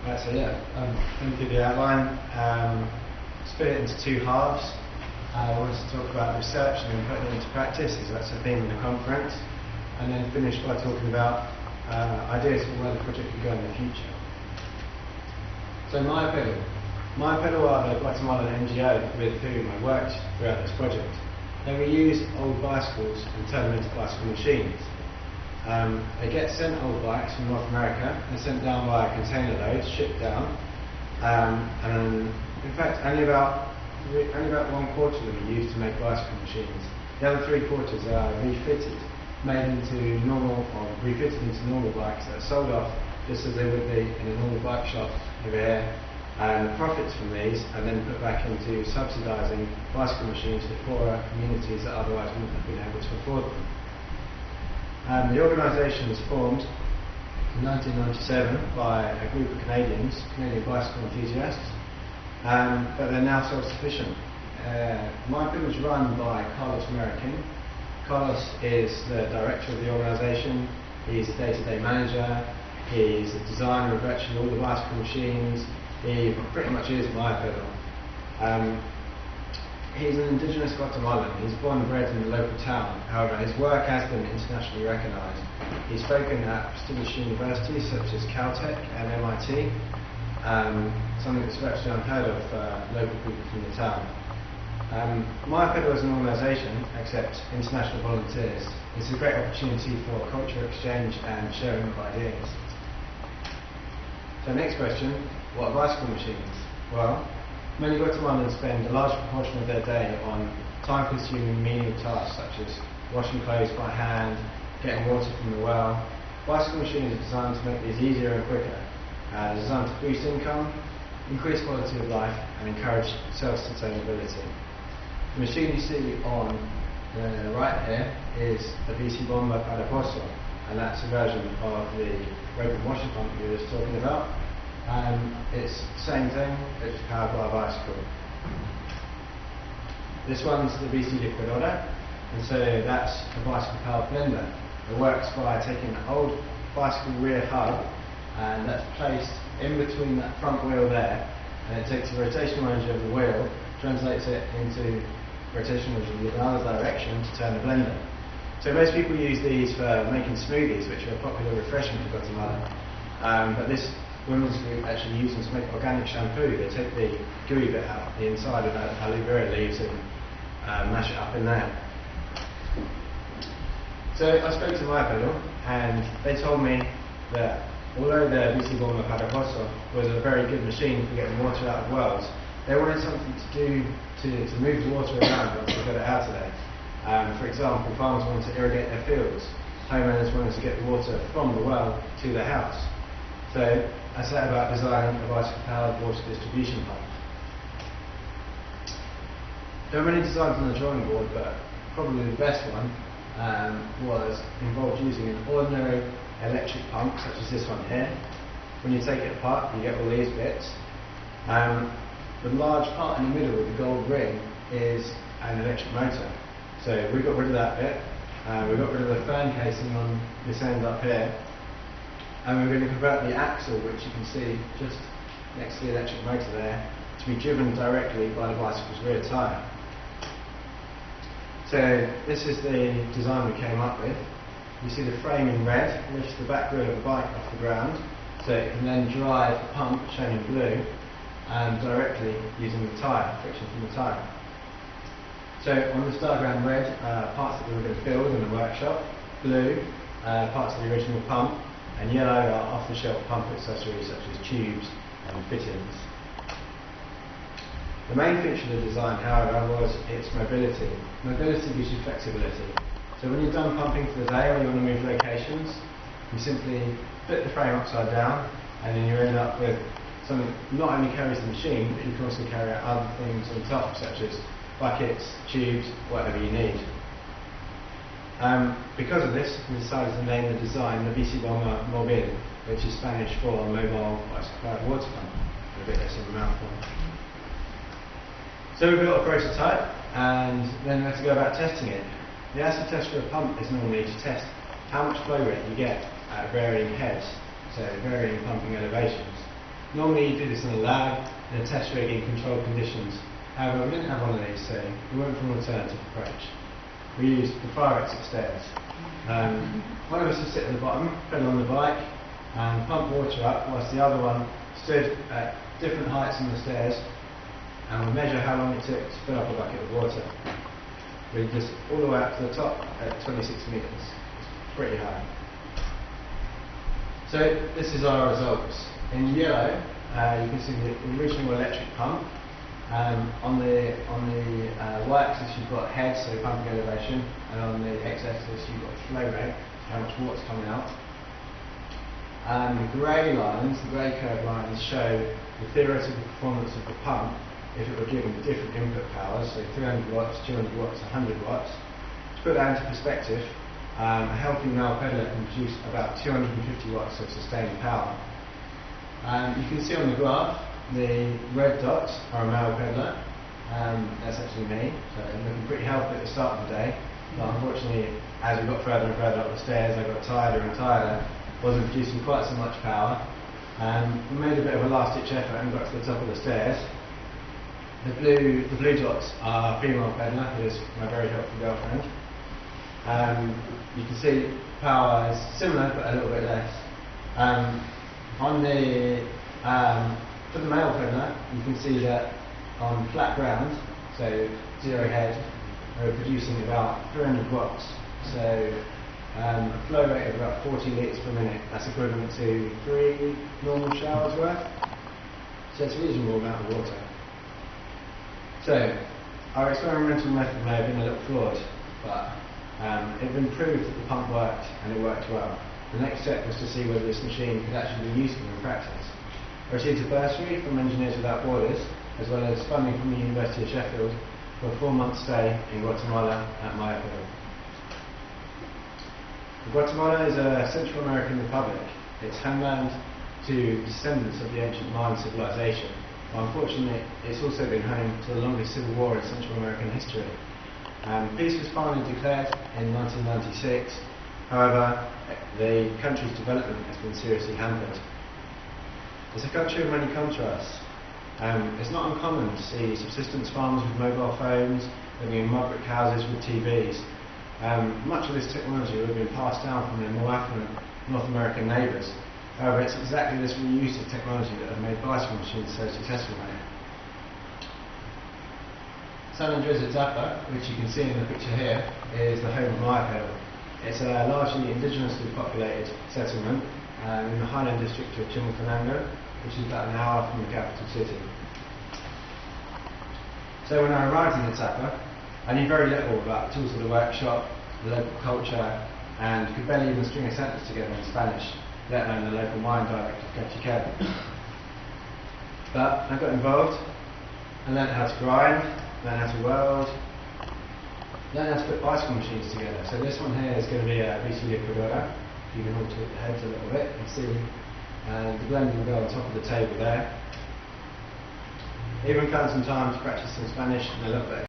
Right, so yeah, going through the outline, split it into two halves. I wanted to talk about research and then putting it into practice, because that's the theme of the conference, and then finish by talking about ideas for where the project could go in the future. So Maya Pedal. Maya Pedal are the Guatemalan NGO with whom I worked throughout this project. They reuse old bicycles and turn them into bicycle machines. They get sent old bikes from North America, they're sent down by container loads, shipped down, and in fact only about 1/4 of them are used to make bicycle machines. The other 3/4 are refitted, made into normal, or refitted into normal bikes that are sold off just as they would be in a normal bike shop over here, and the profits from these are then put back into subsidising bicycle machines for poorer communities that otherwise wouldn't have been able to afford them. The organisation was formed in 1997 by a group of Canadian bicycle enthusiasts, but they're now self-sufficient. Maya Pedal is run by Carlos American. Carlos is the director of the organisation, he's the day-to-day manager, he's the designer of virtually all the bicycle machines, he pretty much is Maya Pedal. He's an indigenous Guatemalan. He's born and bred in the local town. However, his work has been internationally recognised. He's spoken at prestigious universities such as Caltech and MIT, something that's virtually unheard of for local people from the town. Maya Pedal as an organisation accepts international volunteers. It's a great opportunity for cultural exchange and sharing of ideas. So next question, what are bicycle machines? Well, many Guatemalans spend a large proportion of their day on time-consuming menial tasks such as washing clothes by hand, getting water from the well. Bicycle machines are designed to make these easier and quicker. They're designed to boost income, increase quality of life and encourage self-sustainability. The machine you see on the right here is the BC Bomba Padaposo, and that's a version of the rope and washer pump we were just talking about. It's the same thing, it's powered by a bicycle. This one's the BC Liquidora, and so that's a bicycle powered blender. It works by taking an old bicycle rear hub, and that's placed in between that front wheel there, and it takes the rotational energy of the wheel, translates it into rotational energy in another direction to turn the blender. So most people use these for making smoothies, which are a popular refreshment for Guatemala. But this women's group actually use them to make organic shampoo. They take the gooey bit out, the inside of that aloe vera leaves, and mash it up in there. So I spoke to Maya Pedal, and they told me that although the BC Bomba Padaposo was a very good machine for getting water out of wells, they wanted something to do to move the water around once they got it out of there. For example, farmers wanted to irrigate their fields, homeowners wanted to get the water from the well to their house. So I set about designing a bicycle-powered water distribution pump. There were many designs on the drawing board, but probably the best one was involved using an ordinary electric pump, such as this one here. When you take it apart, you get all these bits. The large part in the middle with the gold ring is an electric motor. So we got rid of that bit. We got rid of the fan casing on this end up here. And we're going to convert the axle, which you can see just next to the electric motor there, to be driven directly by the bicycle's rear tyre. So this is the design we came up with. You see the frame in red lifts the back wheel of the bike off the ground, so it can then drive the pump, shown in blue, directly using the tyre, friction from the tyre. So on this diagram, red, parts that we were going to build in the workshop, blue, parts of the original pump, and yellow are off-the-shelf pump accessories such as tubes and fittings. The main feature of the design, however, was its mobility. Mobility gives you flexibility. So when you're done pumping for the day or you want to move locations, you simply flip the frame upside down, and then you end up with something that not only carries the machine, but you can also carry out other things on top, such as buckets, tubes, whatever you need. Because of this, we decided to name the design the BC Bomba Mobil, which is Spanish for mobile bicycle-powered water pump. A bit less of a mouthful. So we built a prototype, and then we had to go about testing it. The acid test for a pump is normally to test how much flow rate you get at varying heads, so varying pumping elevations. Normally you do this in a lab, in a test rig in controlled conditions. However, we didn't have one of these, so we went for an alternative approach. We used the fire exit stairs. One of us would sit at the bottom, pedal on the bike, and pump water up, whilst the other one stood at different heights on the stairs and would measure how long it took to fill up a bucket of water. We just all the way up to the top at 26 metres. It's pretty high. So this is our results. In yellow, you can see the original electric pump. On the y-axis you've got head, so pumping elevation, and on the x-axis you've got flow rate, how much water's coming out. The grey lines, the grey curved lines, show the theoretical performance of the pump if it were given different input powers, so 300 watts, 200 watts, 100 watts. To put that into perspective, a healthy male pedaler can produce about 250 watts of sustained power. You can see on the graph, the red dots are a male pedaler. That's actually me, so I'm looking pretty healthy at the start of the day. But unfortunately, as we got further and further up the stairs, I got tireder and tireder, wasn't producing quite so much power. We made a bit of a last-ditch effort and got to the top of the stairs. The blue dots are female pedaler, who is my very helpful girlfriend. You can see power is similar, but a little bit less. For the male pedaler, you can see that on flat ground, so zero head, we're producing about 300 watts. So a flow rate of about 40 litres per minute. That's equivalent to 3 normal showers worth. So it's a reasonable amount of water. So our experimental method may have been a little flawed, but it had been proved that the pump worked, and it worked well. The next step was to see whether this machine could actually be useful in practice. I received a bursary from Engineers Without Borders, as well as funding from the University of Sheffield for a 4-month stay in Guatemala at Maya Pedal. Guatemala is a Central American republic. It's homeland to descendants of the ancient Mayan civilization. But unfortunately, it's also been home to the longest civil war in Central American history. Peace was finally declared in 1996. However, the country's development has been seriously hampered. It's a country of many contrasts. It's not uncommon to see subsistence farmers with mobile phones, living in mud brick houses with TVs. Much of this technology would have been passed down from their more affluent North American neighbours. However, it's exactly this reuse of technology that have made bicycle machines so successful here. San Andres Etapa, which you can see in the picture here, is the home of Maya Pedal. It's a largely indigenously populated settlement in the highland district of Chimaltenango, which is about an hour from the capital city. So when I arrived in Etapa, I knew very little about the tools of the workshop, the local culture, and could barely even string a sentence together in Spanish, let alone the local Mayan dialect of Cachiquel. But I got involved and learned how to grind, learned how to weld, learned how to put bicycle machines together. So this one here is going to be a BC liquidora. You can alter the heads a little bit and see the blending will go on top of the table there. Even found some time to practice some Spanish and a little bit